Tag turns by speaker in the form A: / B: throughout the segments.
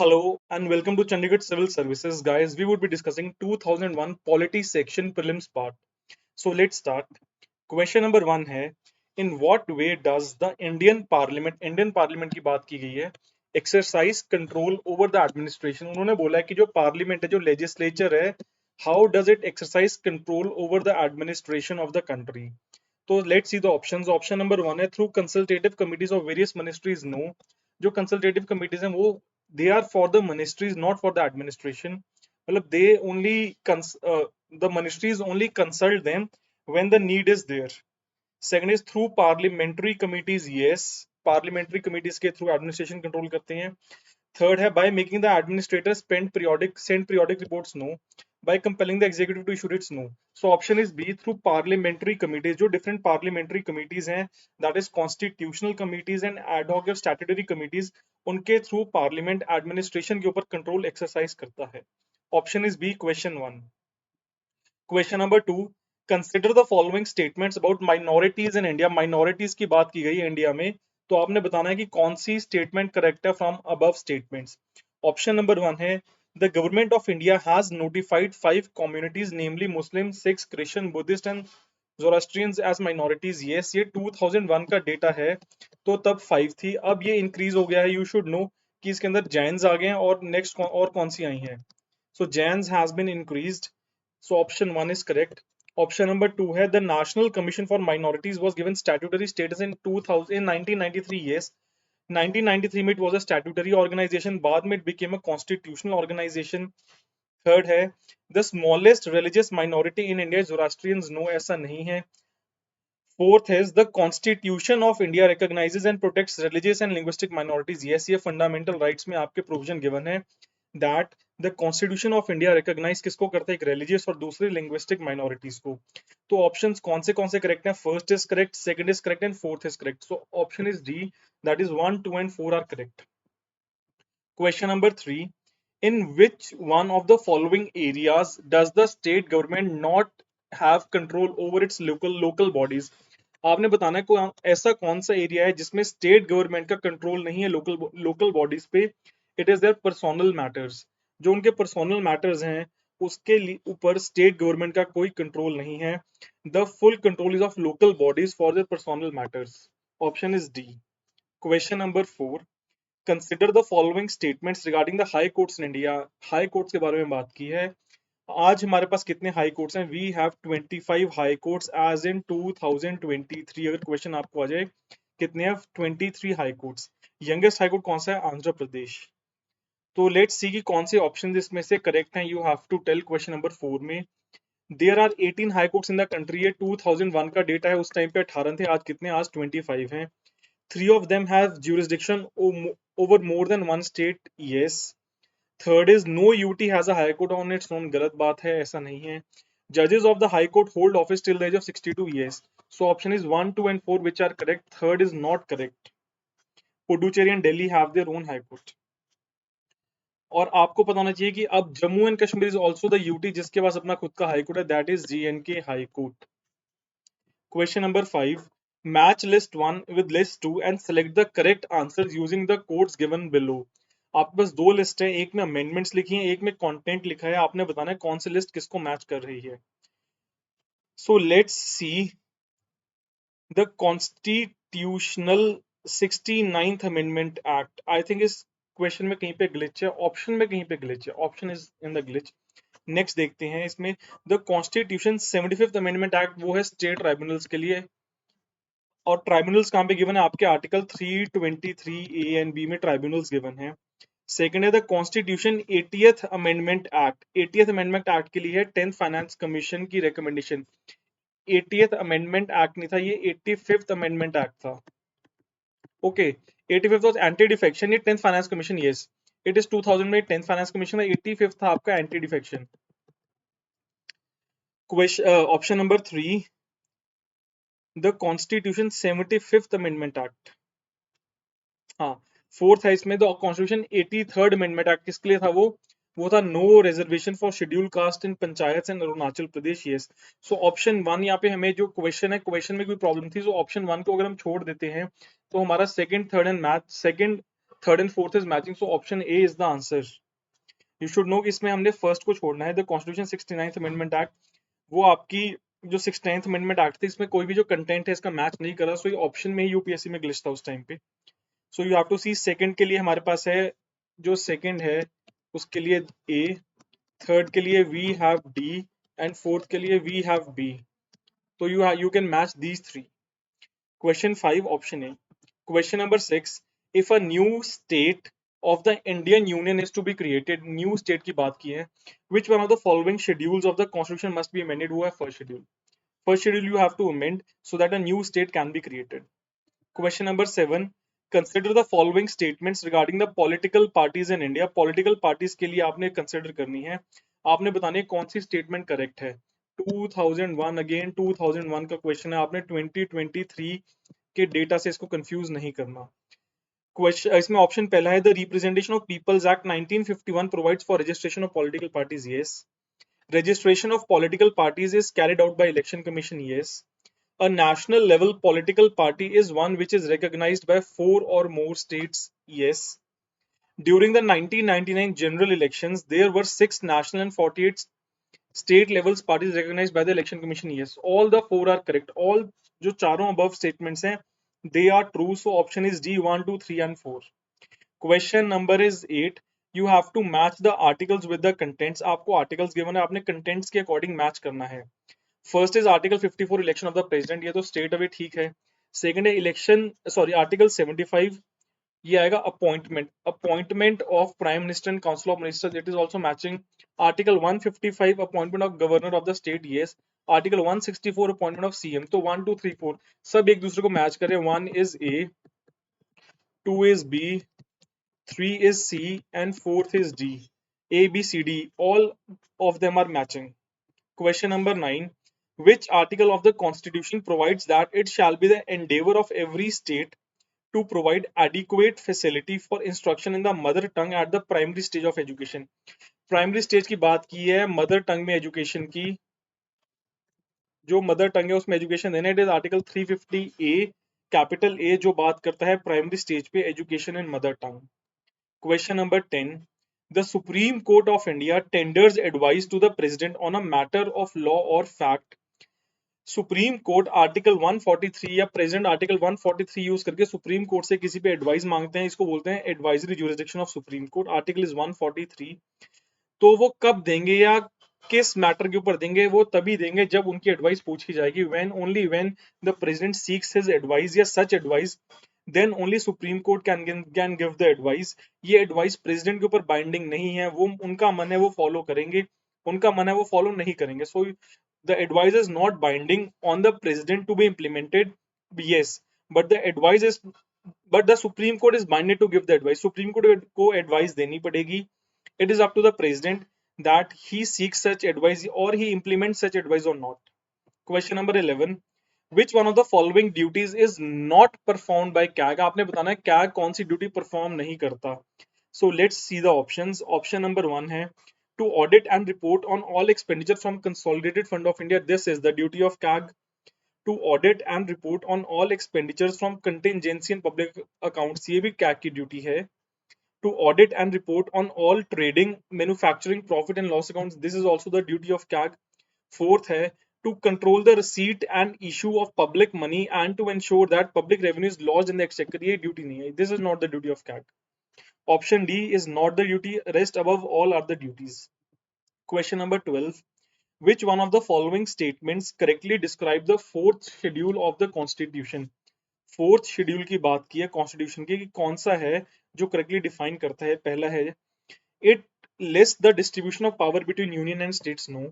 A: Hello and welcome to Chandigarh Civil Services. Guys, we would be discussing 2001 Polity Section Prelims part. So let's start. Question number 1 है, in what way does the Indian Parliament की बात की गई है, exercise control over the administration. उन्होंने बोला है कि जो पार्लियामेंट है, जो लेजिस्लेचर है, how does it exercise control over the administration of the country. तो let's see the options. Option number 1 है through consultative committees of various ministries. No, जो consultative committees हैं वो they are for the ministries, not for the administration. मतलब they only the ministries only consult them when the need is there. Second is through parliamentary committees. Yes, parliamentary committees के through administration control करते हैं. Third है by making the administrator send periodic reports. No. By compelling the executive to issue its. No. So option is B through parliamentary committees. जो different parliamentary committees हैं, that is constitutional committees and ad hoc or statutory committees, उनके through parliament administration के ऊपर control exercise करता है. Option is B, question 1. Question number 2. Consider the following statements about minorities in India. Minorities की बात की गई है इंडिया में, तो आपने बताना है कि कौन सी स्टेटमेंट करेक्ट है from above statements. Option number 1 है, the government of India has notified 5 communities namely Muslim, Sikhs, Christian, Buddhist and Zoroastrians as minorities. Yes, ये 2001 का डेटा है, तो तब 5 थी, अब ये इंक्रीज हो गया है. यू शुड नो कि इसके अंदर जैन्स आ गए हैं और नेक्स्ट और कौन सी आई हैं. So Jains has been increased. So option 1 is correct. Option number 2 है, the National Commission for Minorities was given statutory status in 1993. Yes, 1993 में it was a statutory organization. बाद में it became a constitutional organization. Third है, the smallest religious minority in India is Zoroastrians. No, ऐसा नहीं है. Fourth is the Constitution of India recognizes and protects religious and linguistic minorities. Yes, ये fundamental rights में आपके provision given है that the Constitution of India recognize किसको करता है, एक religious और दूसरे linguistic minorities को. तो options कौन से correct हैं? First is correct, second is correct and fourth is correct. So option is D, that is 1, 2 and 4 are correct. Question number 3. In which one of the following areas does the state government not have control over its local bodies? आपने बताना है कोई ऐसा कौन सा area है जिसमें state government का कंट्रोल नहीं है लोकल बॉडीज पे. It is their personal matters. जो उनके पर्सनल मैटर्स हैं उसके ऊपर स्टेट गवर्नमेंट का कोई कंट्रोल नहीं है. The full control is of local bodies for their personal matters. Option is D. Question number 4. Consider the following statements regarding the high courts in India. High courts के बारे में बात की है. आज हमारे पास कितने हाई कोर्ट्स हैं? We have 25 high courts as in 2023. अगर क्वेश्चन आपको आ जाए कितने हैं? 23 high courts. Youngest high court कौन सा है? आंध्र प्रदेश. तो लेट्स सी कि कौन से ऑप्शन इसमें से करेक्ट हैं. You have to tell. Question number 4 में there are 18 high courts in the country. ये 2001 का डेटा है, उस टाइम पे 18 थे, आज कितने? आज 25 हैं. 3 of them have jurisdiction over more than one state. Yes. Third is no UT has a high court on its own. गलत बात है, ऐसा नहीं है. Judges of the high court hold office till the age of 62 years. So option is 1, 2 and 4 which are correct. Third is not correct. Puducherry and Delhi have their own high court. और आपको पता होना चाहिए कि अब Jammu and Kashmir is also the UT जिसके पास अपना खुद का हाई कोर्ट है, that is JNK high court. Question number 5. Match list 1 with list 2 and select the correct answers using the codes given below. आपके पास दो लिस्ट है, एक में अमेंडमेंट्स लिखी है, एक में कंटेंट लिखा है. आपने बताना है कौन सी लिस्ट किसको मैच कर रही है. So let's see the constitutional 69th amendment act. I think इस क्वेश्चन में कहीं पे ग्लिच है, ऑप्शन में कहीं पे ग्लिच है. Option is in the glitch. Next देखते हैं इसमें. The constitution 75th amendment act वो है स्टेट ट्राइब्यूनल्स के लिए, और ट्राइब्यूनल्स कहाँ पे गिवन है? आपके आर्टिकल 323A एंड B में ट्राइब्यूनल्स गिवन है. सेकंड है the constitution 80th amendment act. 80th amendment act के लिए है 10th फाइनेंस कमीशन की रिकमेंडेशन. 80th अमेंडमेंट एक्ट नहीं था, ये 85th अमेंडमेंट एक्ट था. Okay, 85th was anti defection, ये 10th finance commission. Yes, it is 2000 में 10th फाइनेंस कमीशन, 85th था आपका anti defection. Option number 3, the constitution 75th amendment act. हाँ, fourth है इसमें the constitution 83rd amendment act. किसके लिए था वो था no reservation for schedule caste in panchayat and Arunachal Pradesh. Yes. So option 1 यहाँ पे हमें जो क्वेश्चन है, क्वेश्चन में कोई प्रॉब्लम थी, सो ऑप्शन 1 को अगर हम छोड़ देते हैं तो हमारा second, third and math, second third and fourth is matching, so option A is the answer. You should know कि इसमें हमने फर्स्ट को छोड़ना है। The constitution 69th amendment act, वो आपकी जो 69th अमेंडमेंट एक्ट थी, इसमें कोई भी जो कंटेंट है इसका मैच नहीं कर रहा, सो ये ऑप्शन में ही यूपीएससी में ग्लिच था उस टाइम पे। So you have to see second के लिए हमारे पास है, जो सेकंड है उसके लिए ए, थर्ड के लिए we have D and fourth के लिए वी हैव बी। तो you can match these three. Question 5 option A. Question number 6. If a new state of the Indian Union is to be created, new state की बात की है, which one of the following schedules of the constitution must be amended? वो है first schedule. First schedule you have to amend so that a new state can be created. Question number 7. Consider the following statements regarding the political parties in India. Political parties के लिए आपने consider करनी है, आपने बतानी है कौन सी statement correct है। 2001 अगेन 2001 का क्वेश्चन है, आपने 2023 के डेटा से इसको कंफ्यूज नहीं करना। क्वेश्चन इसमें ऑप्शन पहला है the representation of people's act 1951 provides for registration of political parties, yes. Registration of political parties is carried out by election commission, yes. A national level political party is one which is recognized by 4 or more states, yes. During the 1999 general elections, there were 6 national and 48 state levels parties recognized by the election commission, yes. All the 4 are correct. All जो चारों above statements हैं, they are true. So option is D, 1, 2, 3 and 4. Question number is 8. You have to match the articles with the contents. आपको articles given है, आपने contents के according match करना है। First is article 54 election of the president, ये तो state away ठीक है। सेकंड है इलेक्शन, सॉरी आर्टिकल 75, ये आएगा appointment of prime minister and council of ministers, it is also matching. Article 155 appointment of governor of the state, yes. Article 164 appointment of CM, तो 1 2 3 4 सब एक दूसरे को मैच कर रहे हैं। 1 is A, 2 is B, 3 is C and 4th is D. A, B, C, D, all of them are matching. Question number 9. Which article of the Constitution provides that it shall be the endeavor of every state to provide adequate facility for instruction in the mother tongue at the primary stage of education? Primary stage की बात की है, mother tongue में education की, जो mother tongue है उसमें education देना। It is article 350A capital A, जो बात करता है प्राइमरी स्टेज पे education in mother tongue. Question number 10. The Supreme Court of India tenders advice to the President on a matter of law or fact. Supreme court article 143 या president article 143 use करके supreme court से किसी पे advice मांगते हैं, इसको बोलते हैं advisory jurisdiction of supreme court. Article is 143। तो वो कब देंगे या किस मैटर के ऊपर देंगे? वो तभी देंगे जब उनकी एडवाइस पूछी जाएगी। When, only when the president seeks his advice या such advice, then only supreme court can give the advice. ये एडवाइस प्रेसिडेंट के ऊपर बाइंडिंग नहीं है, वो उनका मन है वो फॉलो करेंगे, उनका मन है वो फॉलो नहीं करेंगे। सो the advice is not binding on the president to be implemented, yes, but the Supreme Court is binded to give the advice. Supreme Court को advice देनी पड़ेगी। It is up to the president that he seeks such advice or he implements such advice or not. Question number 11. Which one of the following duties is not performed by CAG? आपने बताना है CAG कौन सी duty perform नहीं करता। So let's see the options. Option number 1 है to audit and report on all expenditure from consolidated fund of India. This is the duty of CAG. To audit and report on all expenditures from contingency and public accounts, ये भी CAG की duty है। To audit and report on all trading, manufacturing, profit and loss accounts, this is also the duty of CAG. Fourth है to control the receipt and issue of public money and to ensure that public revenue is lodged in the exchequer, ये duty नहीं है, this is not the duty of CAG. Option D is not the duty, rest above all are the duties. Question number 12. Which one of the following statements correctly describe the fourth schedule of the Constitution? Fourth schedule की बात की है constitution की, कि कौन सा है जो करेक्टली डिफाइन करता है। पहला है it list the distribution of power between union and states, no.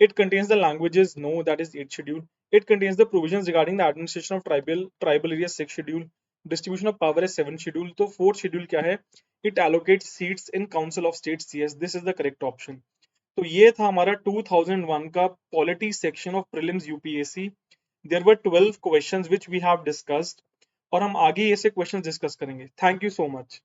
A: It contains the languages, no, that is 8th schedule. It contains the provisions regarding the administration of tribal area, 6th schedule. Distribution of power है 7th schedule. तो fourth schedule क्या है? It allocates seats in council of states, yes, this is the correct option. तो ये था हमारा 2001 का polity section of prelims UPSC. There were 12 questions which we have discussed, और हम आगे ऐसे क्वेश्चंस डिस्कस करेंगे। Thank you so much.